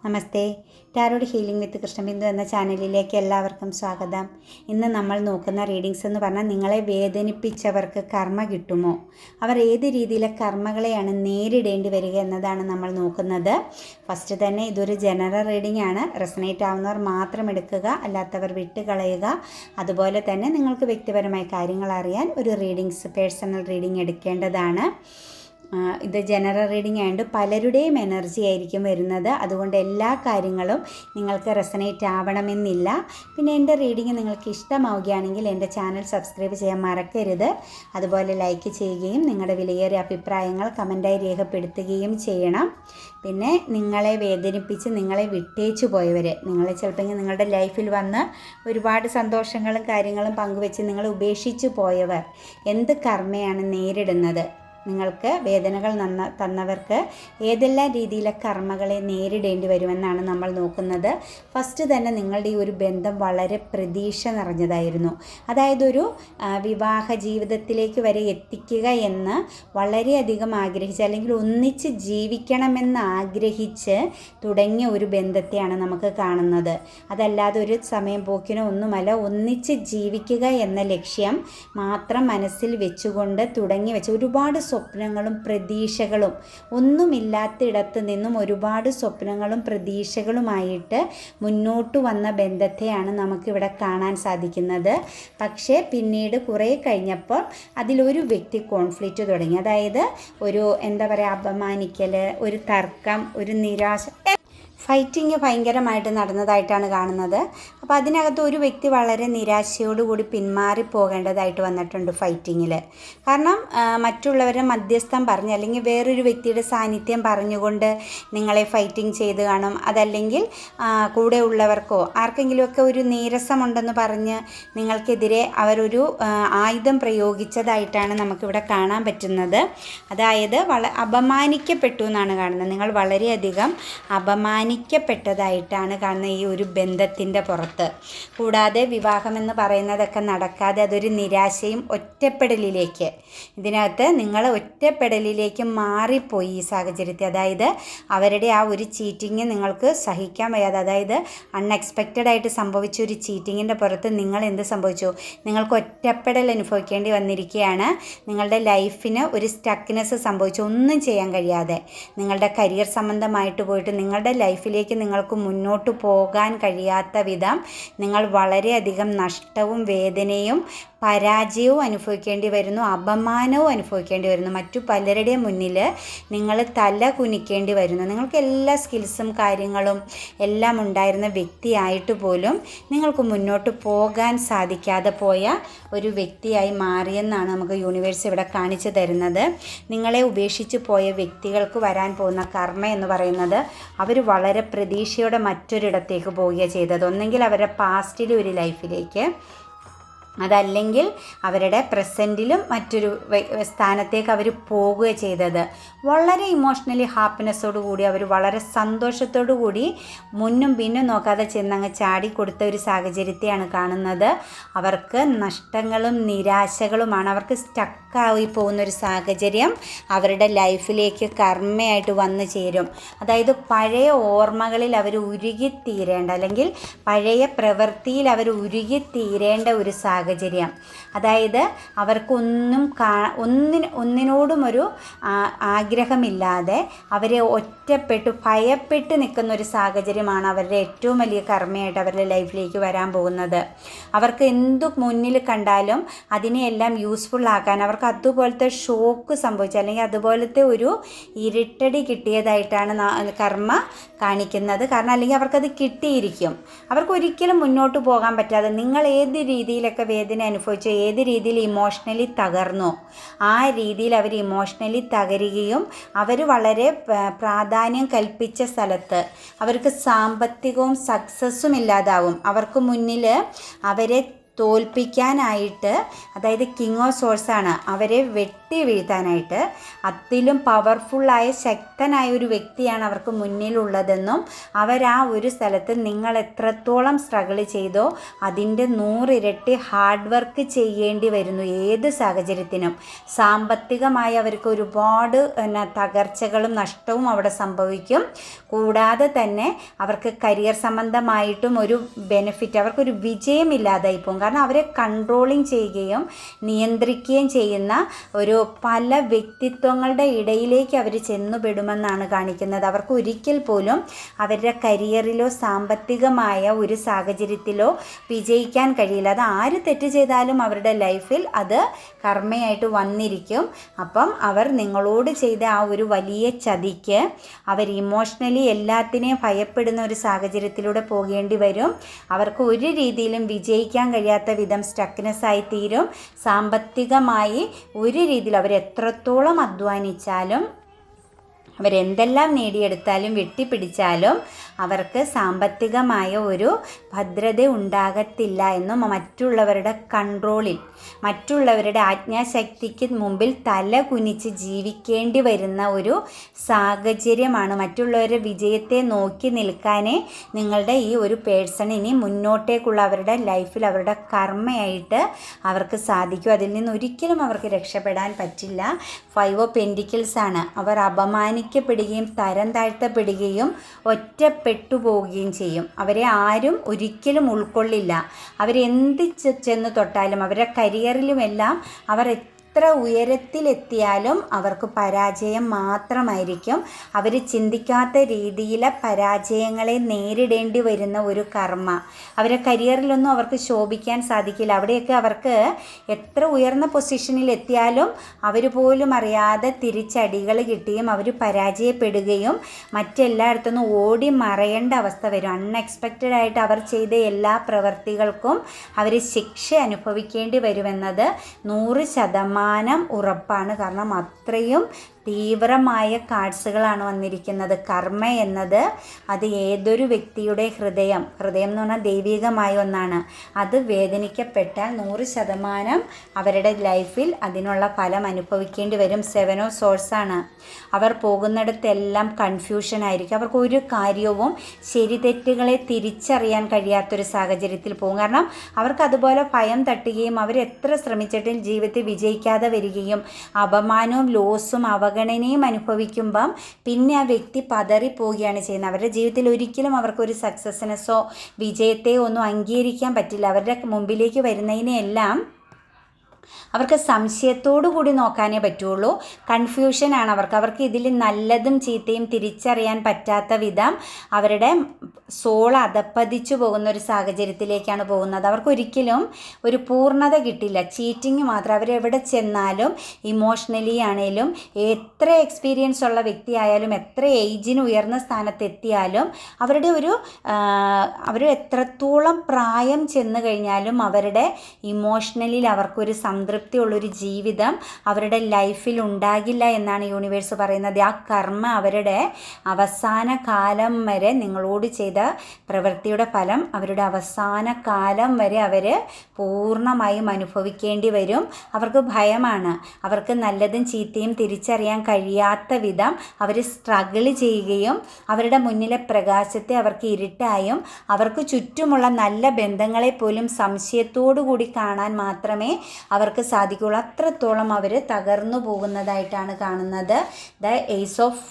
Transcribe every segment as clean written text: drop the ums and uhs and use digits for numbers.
നമസ്തേ. Tarot healing വിത്ത് കൃഷ്ണബിന്ദു എന്ന ചാനലിലേക്ക് എല്ലാവർക്കും സ്വാഗതം. ഇന്ന് നമ്മൾ നോക്കുന്ന റീഡിങ്സ് എന്ന് പറഞ്ഞാൽ നിങ്ങളെ വേദനിപ്പിച്ചവർക്ക് കർമ്മ കിട്ടുമോ, അവർ ഏത് രീതിയിലെ കർമ്മകളെയാണ് നേരിടേണ്ടി വരിക എന്നതാണ് നമ്മൾ നോക്കുന്നത്. ഫസ്റ്റ് തന്നെ ഇതൊരു ജനറൽ റീഡിംഗ് ആണ്. റെസനേറ്റ് ആവുന്നവർ മാത്രം എടുക്കുക, അല്ലാത്തവർ വിട്ടുകളയുക. അതുപോലെ തന്നെ നിങ്ങൾക്ക് വ്യക്തിപരമായ കാര്യങ്ങൾ അറിയാൻ ഒരു പേഴ്സണൽ റീഡിംഗ് എടുക്കേണ്ടതാണ്. ഇത് ജനറൽ റീഡിംഗ് ആയതുകൊണ്ട് പലരുടെയും എനർജി ആയിരിക്കും വരുന്നത്. അതുകൊണ്ട് എല്ലാ കാര്യങ്ങളും നിങ്ങൾക്ക് റെസനേറ്റ് ആവണമെന്നില്ല. പിന്നെ എൻ്റെ റീഡിംഗ് നിങ്ങൾക്ക് ഇഷ്ടമാവുകയാണെങ്കിൽ എൻ്റെ ചാനൽ സബ്സ്ക്രൈബ് ചെയ്യാൻ മറക്കരുത്. അതുപോലെ ലൈക്ക് ചെയ്യുകയും നിങ്ങളുടെ വിലയേറിയ അഭിപ്രായങ്ങൾ കമൻറ്റായി രേഖപ്പെടുത്തുകയും ചെയ്യണം. പിന്നെ നിങ്ങളെ വേദനിപ്പിച്ച് നിങ്ങളെ വിട്ടേച്ചു പോയവർ, നിങ്ങളെ ചിലപ്പോൾ നിങ്ങളുടെ ലൈഫിൽ വന്ന് ഒരുപാട് സന്തോഷങ്ങളും കാര്യങ്ങളും പങ്കുവെച്ച് നിങ്ങൾ ഉപേക്ഷിച്ചു പോയവർ എന്ത് കർമ്മയാണ് നേരിടുന്നത്, നിങ്ങൾക്ക് വേദനകൾ തന്നവർക്ക് ഏതെല്ലാം രീതിയിലെ കർമ്മകളെ നേരിടേണ്ടി വരുമെന്നാണ് നമ്മൾ നോക്കുന്നത്. ഫസ്റ്റ് തന്നെ നിങ്ങളുടെ ഈ ഒരു ബന്ധം വളരെ പ്രതീക്ഷ നിറഞ്ഞതായിരുന്നു. അതായത് ഒരു വിവാഹ ജീവിതത്തിലേക്ക് വരെ എത്തിക്കുക എന്ന് വളരെയധികം ആഗ്രഹിച്ച്, അല്ലെങ്കിൽ ഒന്നിച്ച് ജീവിക്കണമെന്ന് ആഗ്രഹിച്ച് തുടങ്ങിയ ഒരു ബന്ധത്തെയാണ് നമുക്ക് കാണുന്നത്. അതല്ലാതെ ഒരു സമയം പോക്കിനോ ഒന്നുമല്ല, ഒന്നിച്ച് ജീവിക്കുക എന്ന ലക്ഷ്യം മാത്രം മനസ്സിൽ വെച്ചുകൊണ്ട് തുടങ്ങി വെച്ച ഒരുപാട് സ്വപ്നങ്ങളും പ്രതീക്ഷകളും, ഒന്നുമില്ലാത്തിടത്ത് നിന്നും ഒരുപാട് സ്വപ്നങ്ങളും പ്രതീക്ഷകളുമായിട്ട് മുന്നോട്ട് വന്ന ബന്ധത്തെയാണ് നമുക്കിവിടെ കാണാൻ സാധിക്കുന്നത്. പക്ഷേ പിന്നീട് കുറേ കഴിഞ്ഞപ്പോൾ അതിലൊരു വ്യക്തി കോൺഫ്ലിക്റ്റ് തുടങ്ങി. അതായത് ഒരു അപമാനിക്കൽ, ഒരു തർക്കം, ഒരു നിരാശ, ഫൈറ്റിങ് ഭയങ്കരമായിട്ട് നടന്നതായിട്ടാണ് കാണുന്നത്. അപ്പോൾ അതിനകത്ത് ഒരു വ്യക്തി വളരെ നിരാശയോടുകൂടി പിന്മാറിപ്പോകേണ്ടതായിട്ട് വന്നിട്ടുണ്ട് ഫൈറ്റിങ്ങിൽ. കാരണം മറ്റുള്ളവരെ മധ്യസ്ഥം പറഞ്ഞ്, അല്ലെങ്കിൽ വേറൊരു വ്യക്തിയുടെ സാന്നിധ്യം പറഞ്ഞുകൊണ്ട് നിങ്ങളെ ഫൈറ്റിംഗ് ചെയ്ത് കാണും. അതല്ലെങ്കിൽ കൂടെ ഉള്ളവർക്കോ ആർക്കെങ്കിലുമൊക്കെ ഒരു നീരസമുണ്ടെന്ന് പറഞ്ഞ് നിങ്ങൾക്കെതിരെ അവരൊരു ആയുധം പ്രയോഗിച്ചതായിട്ടാണ് നമുക്കിവിടെ കാണാൻ പറ്റുന്നത്. അതായത് അപമാനിക്കപ്പെട്ടു എന്നാണ് കാണുന്നത്. നിങ്ങൾ വളരെയധികം അപമാനിക്കപ്പെട്ടതായിട്ടാണ് കാണുന്നത് ഈ ഒരു ബന്ധത്തിൻ്റെ പുറത്ത്. കൂടാതെ വിവാഹമെന്ന് പറയുന്നതൊക്കെ നടക്കാതെ അതൊരു നിരാശയും ഒറ്റപ്പെടലിലേക്ക്, ഇതിനകത്ത് നിങ്ങൾ ഒറ്റപ്പെടലിലേക്ക് മാറിപ്പോയി ഈ സാഹചര്യത്തിൽ. അതായത് അവരുടെ ആ ഒരു ചീറ്റിങ് നിങ്ങൾക്ക് സഹിക്കാൻ വയ്യാതെ, അതായത് അൺഎക്സ്പെക്റ്റഡ് ആയിട്ട് സംഭവിച്ച ഒരു ചീറ്റിങ്ങിൻ്റെ പുറത്ത് നിങ്ങൾ എന്ത് സംഭവിച്ചു, നിങ്ങൾക്ക് ഒറ്റപ്പെടൽ അനുഭവിക്കേണ്ടി വന്നിരിക്കുകയാണ്. നിങ്ങളുടെ ലൈഫിന് ഒരു സ്റ്റക്നെസ് സംഭവിച്ചു, ഒന്നും ചെയ്യാൻ കഴിയാതെ നിങ്ങളുടെ കരിയർ സംബന്ധമായിട്ട് പോയിട്ട് നിങ്ങളുടെ ലൈഫിലേക്ക് നിങ്ങൾക്ക് മുന്നോട്ട് പോകാൻ കഴിയാത്ത വിധം നിങ്ങൾ വളരെയധികം നഷ്ടവും വേദനയും പരാജയവും അനുഭവിക്കേണ്ടി വരുന്നു, അപമാനവും അനുഭവിക്കേണ്ടി വരുന്നു. മറ്റു പലരുടെയും മുന്നിൽ നിങ്ങൾ തല കുനിക്കേണ്ടി വരുന്നു. നിങ്ങൾക്ക് എല്ലാ സ്കിൽസും കാര്യങ്ങളും എല്ലാം ഉണ്ടായിരുന്ന വ്യക്തിയായിട്ട് പോലും നിങ്ങൾക്ക് മുന്നോട്ട് പോകാൻ സാധിക്കാതെ പോയ ഒരു വ്യക്തിയായി മാറിയെന്നാണ് നമുക്ക് യൂണിവേഴ്സ് ഇവിടെ കാണിച്ചു തരുന്നത്. നിങ്ങളെ ഉപേക്ഷിച്ച് പോയ വ്യക്തികൾക്ക് വരാൻ പോകുന്ന കർമ്മ എന്ന് പറയുന്നത്, അവർ വളരെ പ്രതീക്ഷയോടെ മറ്റൊരിടത്തേക്ക് പോവുകയാണ് ചെയ്തത്. ഒന്നെങ്കിൽ അവരുടെ പാസ്റ്റിലെ ഒരു ലൈഫിലേക്ക്, അതല്ലെങ്കിൽ അവരുടെ പ്രസൻറ്റിലും മറ്റൊരു സ്ഥാനത്തേക്ക് അവർ പോകുക ചെയ്തത്. വളരെ ഇമോഷണലി ഹാപ്പിനെസ്സോടു കൂടി അവർ വളരെ സന്തോഷത്തോടു കൂടി മുന്നും പിന്നും നോക്കാതെ ചെന്നങ്ങ് ചാടിക്കൊടുത്ത ഒരു സാഹചര്യത്തെയാണ് കാണുന്നത്. അവർക്ക് നഷ്ടങ്ങളും നിരാശകളുമാണ്, അവർക്ക് സ്റ്റക്കായി പോകുന്നൊരു സാഹചര്യം അവരുടെ ലൈഫിലേക്ക് കർമ്മയായിട്ട് വന്നു ചേരും. അതായത് പഴയ ഓർമ്മകളിൽ അവർ ഉരുകിത്തീരേണ്ട, അല്ലെങ്കിൽ പഴയ പ്രവൃത്തിയിൽ അവർ ഉരുകിത്തീരേണ്ട ഒരു സാഹചര്യം. അതായത് അവർക്കൊന്നും ഒന്നിനോടും ഒരു ആഗ്രഹമില്ലാതെ അവരെ ഒറ്റപ്പെട്ടു ഭയപ്പെട്ട് നിൽക്കുന്ന ഒരു സാഹചര്യമാണ് അവരുടെ ഏറ്റവും വലിയ കർമ്മയായിട്ട് അവരുടെ ലൈഫിലേക്ക് വരാൻ പോകുന്നത്. അവർക്ക് എന്തു മുന്നിൽ കണ്ടാലും അതിനെയെല്ലാം യൂസ്ഫുൾ ആക്കാൻ അവർക്ക് അതുപോലത്തെ ഷോക്ക് സംഭവിച്ചു, അല്ലെങ്കിൽ അതുപോലത്തെ ഒരു ഇരുട്ടടി കിട്ടിയതായിട്ടാണ് കർമ്മ കാണിക്കുന്നത്. കാരണം അല്ലെങ്കിൽ അവർക്കത് കിട്ടിയിരിക്കും. അവർക്ക് ഒരിക്കലും മുന്നോട്ട് പോകാൻ പറ്റാതെ, നിങ്ങൾ ഏത് രീതിയിലൊക്കെ വേദന അനുഭവിച്ചു, ഏത് രീതിയിൽ ഇമോഷണലി തകർന്നോ ആ രീതിയിൽ അവർ ഇമോഷണലി തകരുകയും അവർ വളരെ പ്രാധാന്യം കൽപ്പിച്ച സ്ഥലത്ത് അവർക്ക് സാമ്പത്തികവും സക്സസ്സും ഇല്ലാതാവും. അവർക്ക് മുന്നിൽ അവരെ തോൽപ്പിക്കാനായിട്ട്, അതായത് കിങ് ഓഫ് സോഴ്സാണ്, അവരെ വെട്ടി വീഴ്ത്താനായിട്ട് അതിലും പവർഫുള്ളായ ശക്തനായ ഒരു വ്യക്തിയാണ് അവർക്ക് മുന്നിലുള്ളതെന്നും അവരാ ഒരു സ്ഥലത്ത് നിങ്ങൾ എത്രത്തോളം സ്ട്രഗിൾ ചെയ്തോ അതിൻ്റെ 100 ഇരട്ടി ഹാർഡ് വർക്ക് ചെയ്യേണ്ടി വരുന്നു ഏത് സാഹചര്യത്തിനും. സാമ്പത്തികമായി അവർക്ക് ഒരുപാട് തകർച്ചകളും നഷ്ടവും അവിടെ സംഭവിക്കും. കൂടാതെ തന്നെ അവർക്ക് കരിയർ സംബന്ധമായിട്ടും ഒരു ബെനിഫിറ്റ്, അവർക്കൊരു വിജയമില്ലാതായി പോകും. കാരണം അവരെ കൺട്രോളിങ് ചെയ്യുകയും നിയന്ത്രിക്കുകയും ചെയ്യുന്ന ഒരു പല വ്യക്തിത്വങ്ങളുടെ ഇടയിലേക്ക് അവർ ചെന്നുപെടുമെന്നാണ് കാണിക്കുന്നത്. അവർക്ക് ഒരിക്കൽ പോലും അവരുടെ കരിയറിലോ സാമ്പത്തികമായ ഒരു സാഹചര്യത്തിലോ വിജയിക്കാൻ കഴിയില്ല. അത് ആര് തെറ്റ് ചെയ്താലും അവരുടെ ലൈഫിൽ അത് കർമ്മയായിട്ട് വന്നിരിക്കും. അപ്പം അവർ നിങ്ങളോട് ചെയ്ത ആ ഒരു വലിയ ചതിക്ക് അവർ ഇമോഷണലി എല്ലാത്തിനെയും ഭയപ്പെടുന്ന ഒരു സാഹചര്യത്തിലൂടെ പോകേണ്ടി വരും. അവർക്ക് ഒരു രീതിയിലും വിജയിക്കാൻ കഴിയാത്ത വിധം സ്റ്റക്നെസ്സായി തീരും. സാമ്പത്തികമായി ഒരു രീതിയിൽ അവർ എത്രത്തോളം അധ്വാനിച്ചാലും അവരെന്തെല്ലാം നേടിയെടുത്താലും വെട്ടിപ്പിടിച്ചാലും അവർക്ക് സാമ്പത്തികമായ ഒരു ഭദ്രത ഉണ്ടാകത്തില്ല എന്നും മറ്റുള്ളവരുടെ കൺട്രോളിൽ, മറ്റുള്ളവരുടെ ആജ്ഞാശക്തിക്ക് മുമ്പിൽ തല കുനിച്ച് ജീവിക്കേണ്ടി വരുന്ന ഒരു സാഹചര്യമാണ്. മറ്റുള്ളവരുടെ വിജയത്തെ നോക്കി നിൽക്കാനേ നിങ്ങളുടെ ഈ ഒരു പേഴ്സൺ ഇനി മുന്നോട്ടേക്കുള്ള അവരുടെ ലൈഫിൽ അവരുടെ കർമ്മയായിട്ട് അവർക്ക് സാധിക്കും. അതിൽ നിന്ന് ഒരിക്കലും അവർക്ക് രക്ഷപ്പെടാൻ പറ്റില്ല. 5 ഓഫ് പെൻറ്റിക്കിൾസ് ആണ്. അവർ അപമാനിക്കപ്പെടുകയും തരം താഴ്ത്തപ്പെടുകയും ഒറ്റപ്പെട്ടു പോവുകയും ചെയ്യും. അവരെ ആരും ഒരിക്കലും ഉൾക്കൊള്ളില്ല. അവരെന്ത് ചെന്ന് തൊട്ടാലും അവരുടെ കരിയറിലുമെല്ലാം അവർ എത്ര ഉയരത്തിലെത്തിയാലും അവർക്ക് പരാജയം മാത്രമായിരിക്കും. അവർ ചിന്തിക്കാത്ത രീതിയിലെ പരാജയങ്ങളെ നേരിടേണ്ടി വരുന്ന ഒരു കർമ്മ. അവരുടെ കരിയറിലൊന്നും അവർക്ക് ശോഭിക്കാൻ സാധിക്കില്ല. അവിടെയൊക്കെ അവർക്ക് എത്ര ഉയർന്ന പൊസിഷനിൽ എത്തിയാലും അവർ പോലും അറിയാതെ തിരിച്ചടികൾ കിട്ടുകയും അവർ പരാജയപ്പെടുകയും മറ്റെല്ലായിടത്തുനിന്നും ഓടി മറയേണ്ട അവസ്ഥ വരും. അൺഎക്സ്പെക്റ്റഡ് ആയിട്ട് അവർ ചെയ്ത എല്ലാ പ്രവർത്തികൾക്കും അവർ ശിക്ഷ അനുഭവിക്കേണ്ടി വരുമെന്നത് 100% ഉറപ്പാണ്. കാരണം അത്രയും തീവ്രമായ കാർഡ്സുകളാണ് വന്നിരിക്കുന്നത്. കർമ്മ എന്നത് അത് ഏതൊരു വ്യക്തിയുടെ ഹൃദയം എന്ന് പറഞ്ഞാൽ ദൈവികമായ ഒന്നാണ്. അത് വേദനിക്കപ്പെട്ടാൽ 100% അവരുടെ ലൈഫിൽ അതിനുള്ള ഫലം അനുഭവിക്കേണ്ടി വരും. 7 ഓഫ് സോഴ്സാണ്. അവർ പോകുന്നിടത്തെല്ലാം കൺഫ്യൂഷൻ ആയിരിക്കും. അവർക്ക് ഒരു കാര്യവും ശരി തെറ്റുകളെ തിരിച്ചറിയാൻ കഴിയാത്തൊരു സാഹചര്യത്തിൽ പോകും. കാരണം അവർക്ക് അതുപോലെ ഭയം തട്ടുകയും അവർ എത്ര ശ്രമിച്ചിട്ടും ജീവിതത്തിൽ വിജയിക്കാതെ വരികയും അപമാനവും ലോസും അവഗണനയും അനുഭവിക്കുമ്പം പിന്നെ ആ വ്യക്തി പതറിപ്പോവുകയാണ് ചെയ്യുന്നത്. അവരുടെ ജീവിതത്തിൽ ഒരിക്കലും അവർക്കൊരു സക്സസ്നെസ്സോ വിജയത്തെയോ ഒന്നും അംഗീകരിക്കാൻ പറ്റില്ല. അവരുടെ മുമ്പിലേക്ക് വരുന്നതിനെല്ലാം അവർക്ക് സംശയത്തോടു കൂടി നോക്കാനേ പറ്റുള്ളൂ. കൺഫ്യൂഷനാണ് അവർക്ക് ഇതിൽ നല്ലതും ചീത്തയും തിരിച്ചറിയാൻ പറ്റാത്ത വിധം അവരുടെ സോൾ അധപ്പതിച്ചു പോകുന്ന ഒരു സാഹചര്യത്തിലേക്കാണ് പോകുന്നത്. അവർക്കൊരിക്കലും ഒരു പൂർണ്ണത കിട്ടില്ല. ചീറ്റിങ് മാത്രം. അവരെവിടെ ചെന്നാലും ഇമോഷണലി ആണെങ്കിലും എത്ര എക്സ്പീരിയൻസ് ഉള്ള വ്യക്തിയായാലും എത്ര ഏജിന് ഉയർന്ന സ്ഥാനത്തെത്തിയാലും അവർ എത്രത്തോളം പ്രായം ചെന്ന് കഴിഞ്ഞാലും അവരുടെ ഇമോഷണലിൽ അവർക്കൊരു സംതൃപ്തിയുള്ളൊരു ജീവിതം അവരുടെ ലൈഫിൽ ഉണ്ടാകില്ല എന്നാണ് യൂണിവേഴ്സ് പറയുന്നത്. ആ കർമ്മ അവരുടെ അവസാന കാലം വരെ നിങ്ങളോട് ചെയ്ത പ്രവൃത്തിയുടെ ഫലം അവരുടെ അവസാന കാലം വരെ അവർ പൂർണ്ണമായും അനുഭവിക്കേണ്ടി വരും. അവർക്ക് ഭയമാണ്. അവർക്ക് നല്ലതും ചീത്തയും തിരിച്ചറിയാൻ കഴിയാത്ത വിധം അവർ സ്ട്രഗിൾ ചെയ്യുകയും അവരുടെ മുന്നിലെ പ്രകാശത്തെ അവർക്ക് ഇരുട്ടായും അവർക്ക് ചുറ്റുമുള്ള നല്ല ബന്ധങ്ങളെ പോലും സംശയത്തോടു കൂടി കാണാൻ മാത്രമേ അവർക്ക് സാധിക്കുകയുള്ളൂ. അത്രത്തോളം അവർ തകർന്നു പോകുന്നതായിട്ടാണ് കാണുന്നത്. ഏസ് ഓഫ്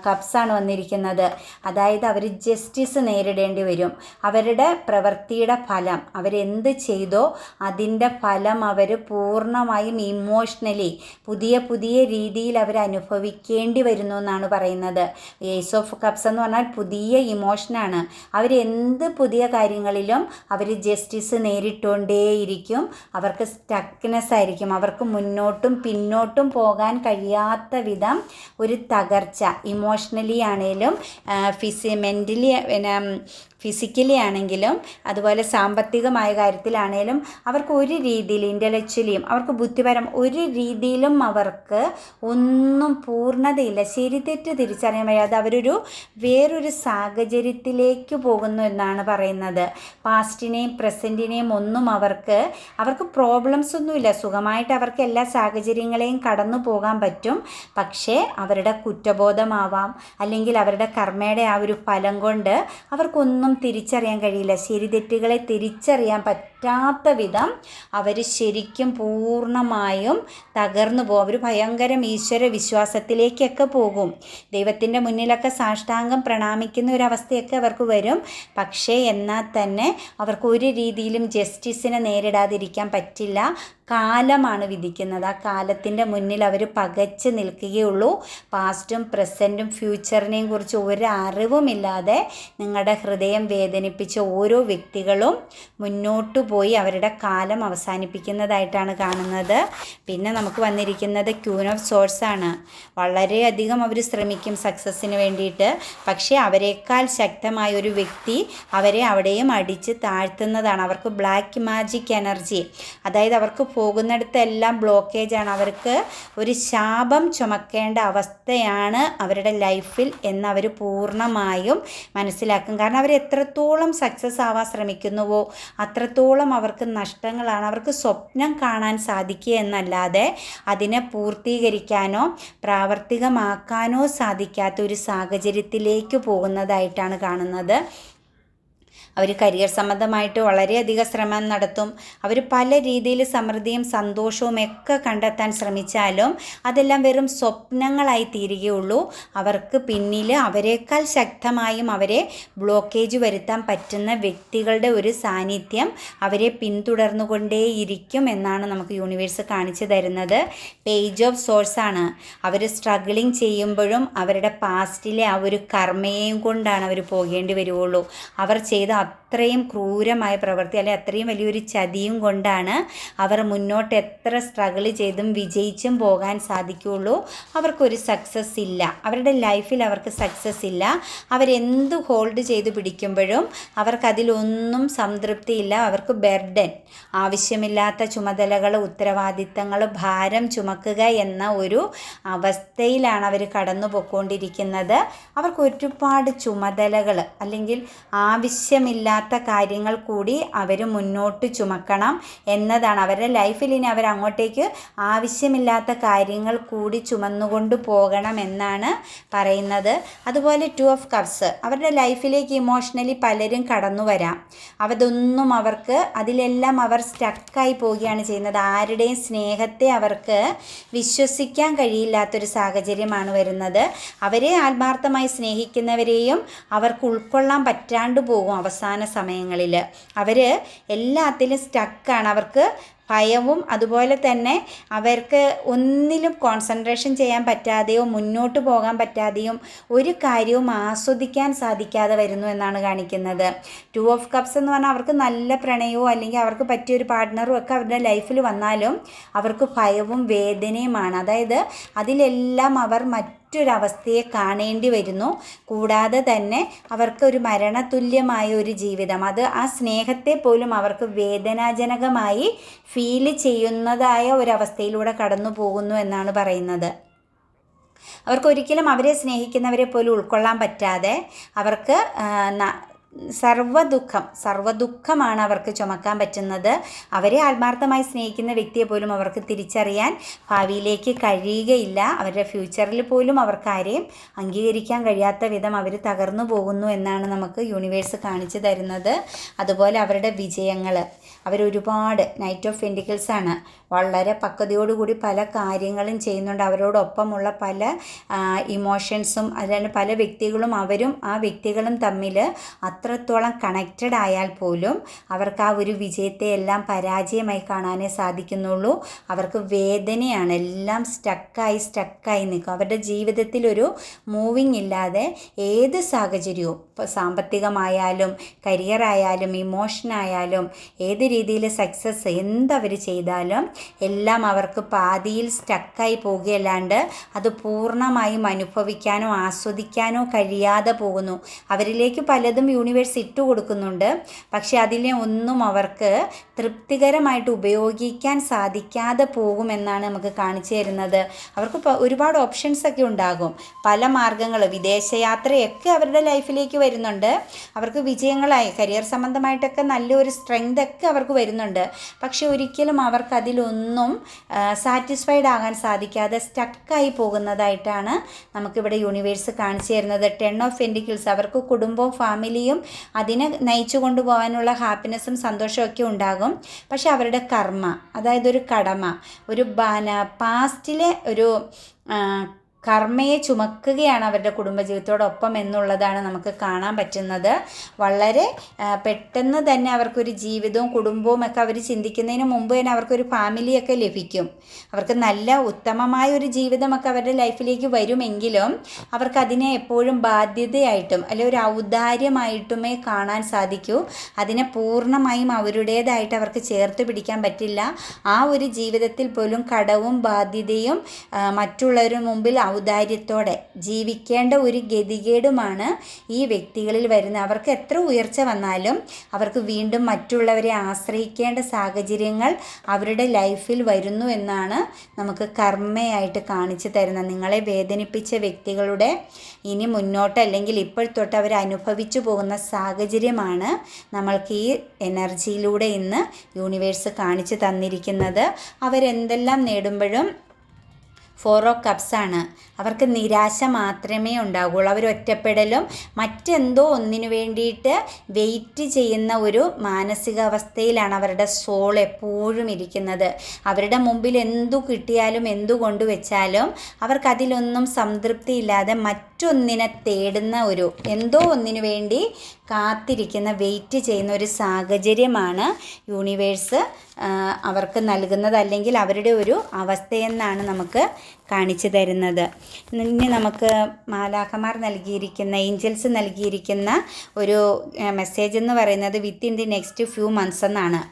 കപ്സ് ആണ് വന്നിരിക്കുന്നത്. അതായത് അവർ ജസ്റ്റിസ് നേരിടേണ്ടി വരും. അവരുടെ പ്രവൃത്തിയുടെ ഫലം അവരെന്ത് ചെയ്തോ അതിൻ്റെ ഫലം അവർ പൂർണ്ണമായും ഇമോഷണലി പുതിയ രീതിയിൽ അവർ അനുഭവിക്കേണ്ടി വരുന്നു എന്നാണ് പറയുന്നത്. ഏസ് ഓഫ് കപ്സ് എന്ന് പറഞ്ഞാൽ പുതിയ ഇമോഷനാണ്. അവരെന്ത് പുതിയ കാര്യങ്ങളിലും അവർ ജസ്റ്റിസ് നേരിട്ടുകൊണ്ടേയിരിക്കും. അവർക്ക് സ്റ്റക്നെസ് ആയിരിക്കും. അവർക്ക് മുന്നോട്ടും പിന്നോട്ടും പോകാൻ കഴിയാത്ത വിധം ഒരു തകർച്ച ഇമോഷണലി ആണെങ്കിലും മെൻ്റലി ഫിസിക്കലി ആണെങ്കിലും അതുപോലെ സാമ്പത്തികമായ കാര്യത്തിലാണെങ്കിലും അവർക്ക് ഒരു രീതിയിൽ ഇൻ്റലക്ച്വലിയും അവർക്ക് ബുദ്ധിപരം ഒരു രീതിയിലും അവർക്ക് ഒന്നും പൂർണ്ണതയില്ല. ശരി തെറ്റ് തിരിച്ചറിയാൻ വയ്യാതെ അവരൊരു വേറൊരു സാഹചര്യത്തിലേക്ക് പോകുന്നു എന്നാണ് പറയുന്നത്. പാസ്റ്റിനെയും പ്രസൻറ്റിനെയും ഒന്നും അവർക്ക് പ്രോബ്ലംസ് ഒന്നുമില്ല. സുഖമായിട്ട് അവർക്ക് എല്ലാ സാഹചര്യങ്ങളെയും കടന്നു പോകാൻ പറ്റും. പക്ഷേ അവരുടെ കുറ്റബോധമാവാം, അല്ലെങ്കിൽ അവരുടെ കർമ്മയുടെ ആ ഒരു ഫലം കൊണ്ട് അവർക്കൊന്നും തിരിച്ചറിയാൻ കഴിയില്ല. ശരി തെറ്റുകളെ തിരിച്ചറിയാൻ പറ്റാത്ത വിധം അവർ ശരിക്കും പൂർണ്ണമായും തകർന്നു പോകും. അവർ ഭയങ്കരം ഈശ്വര വിശ്വാസത്തിലേക്കൊക്കെ പോകും. ദൈവത്തിൻ്റെ മുന്നിലൊക്കെ സാഷ്ടാംഗം പ്രണാമിക്കുന്ന ഒരവസ്ഥയൊക്കെ അവർക്ക് വരും. പക്ഷേ എന്നാൽ തന്നെ അവർക്ക് ഒരു രീതിയിലും ജസ്റ്റിസിനെ നേരിടാതിരിക്കാൻ പറ്റില്ല. കാലമാണ് വിധിക്കുന്നത്. ആ കാലത്തിൻ്റെ മുന്നിൽ അവർ പകച്ച് നിൽക്കുകയുള്ളൂ. പാസ്റ്റും പ്രസൻറ്റും ഫ്യൂച്ചറിനെയും കുറിച്ച് ഒരു അറിവുമില്ലാതെ നിങ്ങളുടെ ഹൃദയം വേദനിപ്പിച്ച ഓരോ വ്യക്തികളും മുന്നോട്ട് പോയി അവരുടെ കാലം അവസാനിപ്പിക്കുന്നതായിട്ടാണ് കാണുന്നത്. പിന്നെ നമുക്ക് വന്നിരിക്കുന്നത് ക്യൂൻ ഓഫ് സോഴ്സ് ആണ്. വളരെയധികം അവർ ശ്രമിക്കും സക്സസ്സിന് വേണ്ടിയിട്ട്. പക്ഷേ അവരെക്കാൾ ശക്തമായ ഒരു വ്യക്തി അവരെ അവിടെയും അടിച്ച് താഴ്ത്തുന്നതാണ്. അവർക്ക് ബ്ലാക്ക് മാജിക് എനർജി, അതായത് അവർക്ക് പോകുന്നിടത്തെല്ലാം ബ്ലോക്കേജാണ്. അവർക്ക് ഒരു ശാപം ചുമക്കേണ്ട അവസ്ഥയാണ് അവരുടെ ലൈഫിൽ എന്ന് അവർ പൂർണ്ണമായും മനസ്സിലാക്കും. കാരണം അവർ എത്രത്തോളം സക്സസ് ആവാൻ ശ്രമിക്കുന്നുവോ അത്രത്തോളം അവർക്ക് നഷ്ടങ്ങളാണ്. അവർക്ക് സ്വപ്നം കാണാൻ സാധിക്കുക എന്നല്ലാതെ അതിനെ പൂർത്തീകരിക്കാനോ പ്രാവർത്തികമാക്കാനോ സാധിക്കാത്ത ഒരു സാഹചര്യത്തിലേക്ക് പോകുന്നതായിട്ടാണ് കാണുന്നത്. അവർ കരിയർ സംബന്ധമായിട്ട് വളരെയധികം ശ്രമം നടത്തും. അവർ പല രീതിയിൽ സമൃദ്ധിയും സന്തോഷവും ഒക്കെ കണ്ടെത്താൻ ശ്രമിച്ചാലും അതെല്ലാം വെറും സ്വപ്നങ്ങളായി തീരുകയുള്ളൂ. അവർക്ക് പിന്നിൽ അവരെക്കാൾ ശക്തമായും അവരെ ബ്ലോക്കേജ് വരുത്താൻ പറ്റുന്ന വ്യക്തികളുടെ ഒരു സാന്നിധ്യം അവരെ പിന്തുടർന്നുകൊണ്ടേയിരിക്കും എന്നാണ് നമുക്ക് യൂണിവേഴ്സ് കാണിച്ചു തരുന്നത്. പേജ് ഓഫ് സോഴ്സ് ആണ്. അവർ സ്ട്രഗിളിങ് ചെയ്യുമ്പോഴും അവരുടെ പാസ്റ്റിലെ ആ ഒരു കർമ്മയും കൊണ്ടാണ് അവർ പോകേണ്ടി വരുള്ളൂ. അവർ ചെയ്ത അത്രയും ക്രൂരമായ പ്രവൃത്തി അല്ലെങ്കിൽ അത്രയും വലിയൊരു ചതിയും കൊണ്ടാണ് അവർ മുന്നോട്ട് എത്ര സ്ട്രഗിൾ ചെയ്തും വിജയിച്ചും പോകാൻ സാധിക്കുകയുള്ളൂ. അവർക്കൊരു സക്സസ് ഇല്ല. അവരുടെ ലൈഫിൽ അവർക്ക് സക്സസ് ഇല്ല. അവരെന്ത് ഹോൾഡ് ചെയ്ത് പിടിക്കുമ്പോഴും അവർക്കതിലൊന്നും സംതൃപ്തിയില്ല. അവർക്ക് ബർഡൻ, ആവശ്യമില്ലാത്ത ചുമതലകൾ, ഉത്തരവാദിത്തങ്ങൾ, ഭാരം ചുമക്കുക എന്ന ഒരു അവസ്ഥയിലാണ് അവർ കടന്നു പോയിക്കൊണ്ടിരിക്കുന്നത്. അവർക്ക് ഒരുപാട് ചുമതലകൾ അല്ലെങ്കിൽ ആവശ്യമില്ലാത്ത കാര്യങ്ങൾ കൂടി അവർ മുന്നോട്ട് ചുമക്കണം എന്നതാണ് അവരുടെ ലൈഫിൽ. ഇനി അവരങ്ങോട്ടേക്ക് ആവശ്യമില്ലാത്ത കാര്യങ്ങൾ കൂടി ചുമന്നുകൊണ്ട് പോകണം എന്നാണ് പറയുന്നത്. അതുപോലെ 2 ഓഫ് കപ്സ്, അവരുടെ ലൈഫിലേക്ക് ഇമോഷണലി പലരും കടന്നു വരാം. അതൊന്നും അവർക്ക് അതിലെല്ലാം അവർ സ്റ്റക്കായി പോവുകയാണ് ചെയ്യുന്നത്. ആരുടെയും സ്നേഹത്തെ അവർക്ക് വിശ്വസിക്കാൻ കഴിയില്ലാത്തൊരു സാഹചര്യമാണ് വരുന്നത്. അവരെ ആത്മാർത്ഥമായി സ്നേഹിക്കുന്നവരെയും അവർക്ക് ഉൾക്കൊള്ളാൻ പറ്റാണ്ട് പോകും. അവസാന സമയങ്ങളിൽ അവർ എല്ലാത്തിലും സ്റ്റക്കാണ്. അവർക്ക് ഭയവും അതുപോലെ തന്നെ അവർക്ക് ഒന്നിലും കോൺസെൻട്രേഷൻ ചെയ്യാൻ പറ്റാതെയോ മുന്നോട്ട് പോകാൻ പറ്റാതെയും ഒരു കാര്യവും ആസ്വദിക്കാൻ സാധിക്കാതെ വരുന്നു എന്നാണ് കാണിക്കുന്നത്. 2 ഓഫ് കപ്സ് എന്ന് പറഞ്ഞാൽ അവർക്ക് നല്ല പ്രണയവും അല്ലെങ്കിൽ അവർക്ക് പറ്റിയൊരു പാർട്ട്ണറും ഒക്കെ അവരുടെ ലൈഫിൽ വന്നാലും അവർക്ക് ഭയവും വേദനയുമാണ്. അതായത് അതിലെല്ലാം അവർ മറ്റൊരവസ്ഥയെ കാണേണ്ടി വരുന്നു. കൂടാതെ തന്നെ അവർക്ക് ഒരു മരണതുല്യമായ ഒരു ജീവിതം, അത് ആ സ്നേഹത്തെ പോലും അവർക്ക് വേദനാജനകമായി ഫീൽ ചെയ്യുന്നതായ ഒരവസ്ഥയിലൂടെ കടന്നു പോകുന്നു എന്നാണ് പറയുന്നത്. അവർക്കൊരിക്കലും അവരെ സ്നേഹിക്കുന്നവരെ പോലും ഉൾക്കൊള്ളാൻ പറ്റാതെ അവർക്ക് സർവ്വദുഃഖമാണ് അവർക്ക് ചുമക്കാൻ പറ്റുന്നത്. അവരെ ആത്മാർത്ഥമായി സ്നേഹിക്കുന്ന വ്യക്തിയെ പോലും അവർക്ക് തിരിച്ചറിയാൻ ഭാവിയിലേക്ക് കഴിയുകയില്ല. അവരുടെ ഫ്യൂച്ചറിൽ പോലും അവർക്ക് ആരെയും അംഗീകരിക്കാൻ കഴിയാത്ത വിധം അവർ തകർന്നു പോകുന്നു എന്നാണ് നമുക്ക് യൂണിവേഴ്സ് കാണിച്ചു തരുന്നത്. അതുപോലെ അവരുടെ വിജയങ്ങൾ, അവരൊരുപാട് നൈറ്റ് ഓഫ് പെൻറ്റിക്കിൾസ് ആണ്. വളരെ പക്വതയോടുകൂടി പല കാര്യങ്ങളും ചെയ്യുന്നുണ്ട്. അവരോടൊപ്പമുള്ള പല ഇമോഷൻസും അല്ലാണ്ട് പല വ്യക്തികളും അവരും ആ വ്യക്തികളും തമ്മിൽ അത്രത്തോളം കണക്റ്റഡ് ആയാൽ പോലും അവർക്ക് ആ ഒരു വിജയത്തെ എല്ലാം പരാജയമായി കാണാനേ സാധിക്കുന്നുള്ളൂ. അവർക്ക് വേദനയാണ്. എല്ലാം സ്റ്റക്കായി നിൽക്കും. അവരുടെ ജീവിതത്തിലൊരു മൂവിങ് ഇല്ലാതെ ഏത് സാഹചര്യവും, ഇപ്പോൾ സാമ്പത്തികമായാലും കരിയറായാലും ഇമോഷനായാലും ഏത് രീതിയിൽ സക്സസ് എന്തവർ ചെയ്താലും എല്ലാം അവർക്ക് പാതിയിൽ സ്റ്റക്കായി പോകുകയല്ലാണ്ട് അത് പൂർണ്ണമായും അനുഭവിക്കാനോ ആസ്വദിക്കാനോ കഴിയാതെ പോകുന്നു. അവരിലേക്ക് പലതും യൂണിവേഴ്സ് ഇട്ടു കൊടുക്കുന്നുണ്ട്. പക്ഷെ അതിനെ ഒന്നും അവർക്ക് തൃപ്തികരമായിട്ട് ഉപയോഗിക്കാൻ സാധിക്കാതെ പോകുമെന്നാണ് നമുക്ക് കാണിച്ചു തരുന്നത്. അവർക്ക് ഒരുപാട് ഓപ്ഷൻസൊക്കെ ഉണ്ടാകും, പല മാർഗ്ഗങ്ങൾ, വിദേശയാത്രയൊക്കെ അവരുടെ ലൈഫിലേക്ക് വരുന്നുണ്ട്. അവർക്ക് വിജയങ്ങളായി കരിയർ സംബന്ധമായിട്ടൊക്കെ നല്ലൊരു സ്ട്രെങ്ത് ഒക്കെ അവർക്ക് വരുന്നുണ്ട്. പക്ഷെ ഒരിക്കലും അവർക്ക് അതിലൊന്നും സാറ്റിസ്ഫൈഡ് ആകാൻ സാധിക്കാതെ സ്റ്റക്കായി പോകുന്നതായിട്ടാണ് നമുക്കിവിടെ യൂണിവേഴ്സ് കാണിച്ചു തരുന്നത്. 10 ഓഫ് പെന്റിക്കിൾസ്, അവർക്ക് കുടുംബവും ഫാമിലിയും അതിനെ നയിച്ചു കൊണ്ടുപോകാനുള്ള ഹാപ്പിനെസ്സും സന്തോഷമൊക്കെ ഉണ്ടാകും. പക്ഷെ അവരുടെ കർമ്മ, അതായത് ഒരു കടമ, ഒരു പാസ്റ്റിലെ ഒരു കർമ്മയെ ചുമക്കുകയാണ് അവരുടെ കുടുംബജീവിതത്തോടൊപ്പം എന്നുള്ളതാണ് നമുക്ക് കാണാൻ പറ്റുന്നത്. വളരെ പെട്ടെന്ന് തന്നെ അവർക്കൊരു ജീവിതവും കുടുംബവും ഒക്കെ അവർ ചിന്തിക്കുന്നതിന് മുമ്പ് തന്നെ അവർക്കൊരു ഫാമിലിയൊക്കെ ലഭിക്കും. അവർക്ക് നല്ല ഉത്തമമായ ഒരു ജീവിതമൊക്കെ അവരുടെ ലൈഫിലേക്ക് വരുമെങ്കിലും അവർക്കതിനെ എപ്പോഴും ബാധ്യതയായിട്ടും അല്ലെങ്കിൽ ഒരു ഔദാര്യമായിട്ടുമേ കാണാൻ സാധിക്കൂ. അതിനെ പൂർണ്ണമായും അവരുടേതായിട്ട് അവർക്ക് ചേർത്ത് പിടിക്കാൻ പറ്റില്ല. ആ ഒരു ജീവിതത്തിൽ പോലും കടവും ബാധ്യതയും മറ്റുള്ളവരുടെ മുമ്പിൽ ഔദാര്യത്തോടെ ജീവിക്കേണ്ട ഒരു ഗതികേടുമാണ് ഈ വ്യക്തികളിൽ വരുന്നത്. അവർക്ക് എത്ര ഉയർച്ച വന്നാലും അവർക്ക് വീണ്ടും മറ്റുള്ളവരെ ആശ്രയിക്കേണ്ട സാഹചര്യങ്ങൾ അവരുടെ ലൈഫിൽ വരുന്നു എന്നാണ് നമുക്ക് കർമ്മയായിട്ട് കാണിച്ചു തരുന്നത്. നിങ്ങളെ വേദനിപ്പിച്ച വ്യക്തികളുടെ ഇനി മുന്നോട്ട് അല്ലെങ്കിൽ ഇപ്പോഴത്തൊട്ട് അവർ അനുഭവിച്ചു പോകുന്ന സാഹചര്യമാണ് നമ്മൾക്ക് ഈ എനർജിയിലൂടെ ഇന്ന് യൂണിവേഴ്സ് കാണിച്ചു തന്നിരിക്കുന്നത്. അവരെന്തെല്ലാം നേടുമ്പോഴും 4 ഓഫ് കപ്സ് ആണ്. അവർക്ക് നിരാശ മാത്രമേ ഉണ്ടാകുള്ളൂ. അവർ ഒറ്റപ്പെടലും മറ്റെന്തോ ഒന്നിനു വേണ്ടിയിട്ട് വെയിറ്റ് ചെയ്യുന്ന ഒരു മാനസികാവസ്ഥയിലാണ് അവരുടെ സോൾ എപ്പോഴും ഇരിക്കുന്നത്. അവരുടെ മുമ്പിൽ എന്തു കിട്ടിയാലും എന്തു കൊണ്ടുവച്ചാലും അവർക്കതിലൊന്നും സംതൃപ്തിയില്ലാതെ മറ്റൊന്നിനെ തേടുന്ന ഒരു എന്തോ ഒന്നിനു വേണ്ടി കാത്തിരിക്കുന്ന, വെയിറ്റ് ചെയ്യുന്ന ഒരു സാഹചര്യമാണ് യൂണിവേഴ്സ് അവർക്ക് നൽകുന്നത്, അല്ലെങ്കിൽ അവരുടെ ഒരു അവസ്ഥയെന്നാണ് നമുക്ക് കാണിച്ചു തരുന്നത്. ഇനി നമുക്ക് മാലാഖമാർ നൽകിയിരിക്കുന്ന, ഏഞ്ചൽസ് നൽകിയിരിക്കുന്ന ഒരു മെസ്സേജ് എന്ന് പറയുന്നത് within the next few months എന്നാണ്.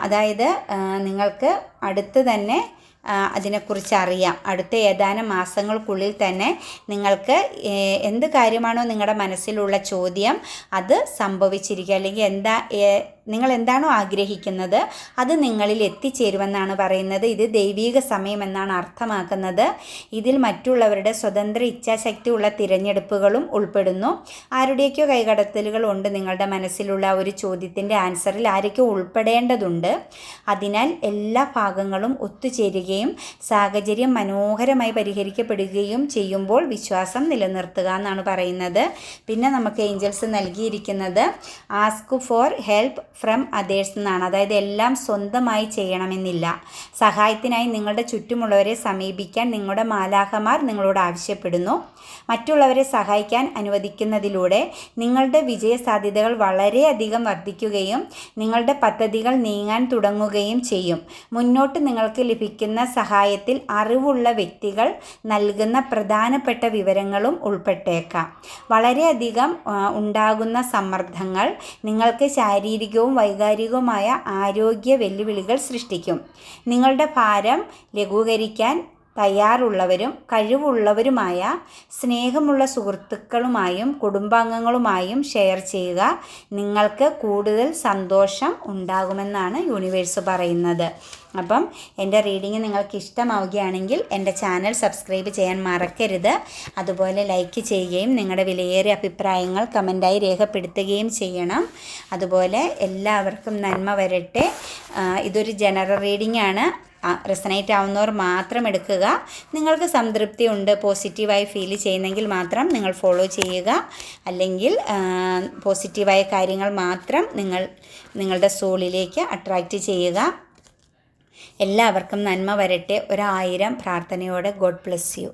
അതായത് നിങ്ങൾക്ക് അടുത്ത് തന്നെ അതിനെക്കുറിച്ച് അറിയാം. അടുത്ത ഏതാനും മാസങ്ങൾക്കുള്ളിൽ തന്നെ നിങ്ങൾക്ക് എന്ത് കാര്യമാണോ നിങ്ങളുടെ മനസ്സിലുള്ള ചോദ്യം അത് സംഭവിച്ചിരിക്കുക, അല്ലെങ്കിൽ നിങ്ങൾ എന്താണോ ആഗ്രഹിക്കുന്നത് അത് നിങ്ങളിൽ എത്തിച്ചേരുമെന്നാണ് പറയുന്നത്. ഇത് ദൈവീക സമയമെന്നാണ് അർത്ഥമാക്കുന്നത്. ഇതിൽ മറ്റുള്ളവരുടെ സ്വതന്ത്ര ഇച്ഛാശക്തിയുള്ള തിരഞ്ഞെടുപ്പുകളും ഉൾപ്പെടുന്നു. ആരുടെയൊക്കെയോ കൈകടത്തലുകളുണ്ട് നിങ്ങളുടെ മനസ്സിലുള്ള ഒരു ചോദ്യത്തിൻ്റെ ആൻസറിൽ, ആരൊക്കെ ഉൾപ്പെടേണ്ടതുണ്ട്. അതിനാൽ എല്ലാ ഭാഗങ്ങളും ഒത്തുചേരുകയും സാഹചര്യം മനോഹരമായി പരിഹരിക്കപ്പെടുകയും ചെയ്യുമ്പോൾ വിശ്വാസം നിലനിർത്തുക എന്നാണ് പറയുന്നത്. പിന്നെ നമുക്ക് ഏഞ്ചൽസ് നൽകിയിരിക്കുന്നത് ask for help from others എന്നാണ്. അതായത് എല്ലാം സ്വന്തമായി ചെയ്യണമെന്നില്ല. സഹായത്തിനായി നിങ്ങളുടെ ചുറ്റുമുള്ളവരെ സമീപിക്കാൻ നിങ്ങളുടെ മാലാഖമാർ നിങ്ങളോട് ആവശ്യപ്പെടുന്നു. മറ്റുള്ളവരെ സഹായിക്കാൻ അനുവദിക്കുന്നതിലൂടെ നിങ്ങളുടെ വിജയസാധ്യതകൾ വളരെയധികം വർദ്ധിക്കുകയും നിങ്ങളുടെ പദ്ധതികൾ നീങ്ങാൻ തുടങ്ങുകയും ചെയ്യും. മുന്നോട്ട് നിങ്ങൾക്ക് ലഭിക്കുന്ന സഹായത്തിൽ അറിവുള്ള വ്യക്തികൾ നൽകുന്ന പ്രധാനപ്പെട്ട വിവരങ്ങളും ഉൾപ്പെട്ടേക്കാം. വളരെയധികം ഉണ്ടാകുന്ന സമ്മർദ്ദങ്ങൾ നിങ്ങൾക്ക് ശാരീരികവും വൈകാരികവുമായ ആരോഗ്യ വെല്ലുവിളികൾ സൃഷ്ടിക്കും. നിങ്ങളുടെ ഭാരം ലഘൂകരിക്കാൻ തയ്യാറുള്ളവരും കഴിവുള്ളവരുമായ സ്നേഹമുള്ള സുഹൃത്തുക്കളുമായും കുടുംബാംഗങ്ങളുമായും ഷെയർ ചെയ്യുക. നിങ്ങൾക്ക് കൂടുതൽ സന്തോഷം ഉണ്ടാകുമെന്നാണ് യൂണിവേഴ്സ് പറയുന്നത്. അപ്പം എൻ്റെ റീഡിങ് നിങ്ങൾക്ക് ഇഷ്ടമാവുകയാണെങ്കിൽ എൻ്റെ ചാനൽ സബ്സ്ക്രൈബ് ചെയ്യാൻ മറക്കരുത്. അതുപോലെ ലൈക്ക് ചെയ്യുകയും നിങ്ങളുടെ വിലയേറിയ അഭിപ്രായങ്ങൾ കമൻറ്റായി രേഖപ്പെടുത്തുകയും ചെയ്യണം. അതുപോലെ എല്ലാവർക്കും നന്മ വരട്ടെ. ഇതൊരു ജനറൽ റീഡിംഗ് ആണ്. റെസനേറ്റ് ആവുന്നവർ മാത്രം എടുക്കുക. നിങ്ങൾക്ക് സംതൃപ്തി ഉണ്ട്, പോസിറ്റീവായി ഫീൽ ചെയ്യുന്നെങ്കിൽ മാത്രം നിങ്ങൾ ഫോളോ ചെയ്യുക. അല്ലെങ്കിൽ പോസിറ്റീവായ കാര്യങ്ങൾ മാത്രം നിങ്ങളുടെ സോളിലേക്ക് അട്രാക്റ്റ് ചെയ്യുക. എല്ലാവർക്കും നന്മ വരട്ടെ. 1000 പ്രാർത്ഥനയോടെ. God bless you.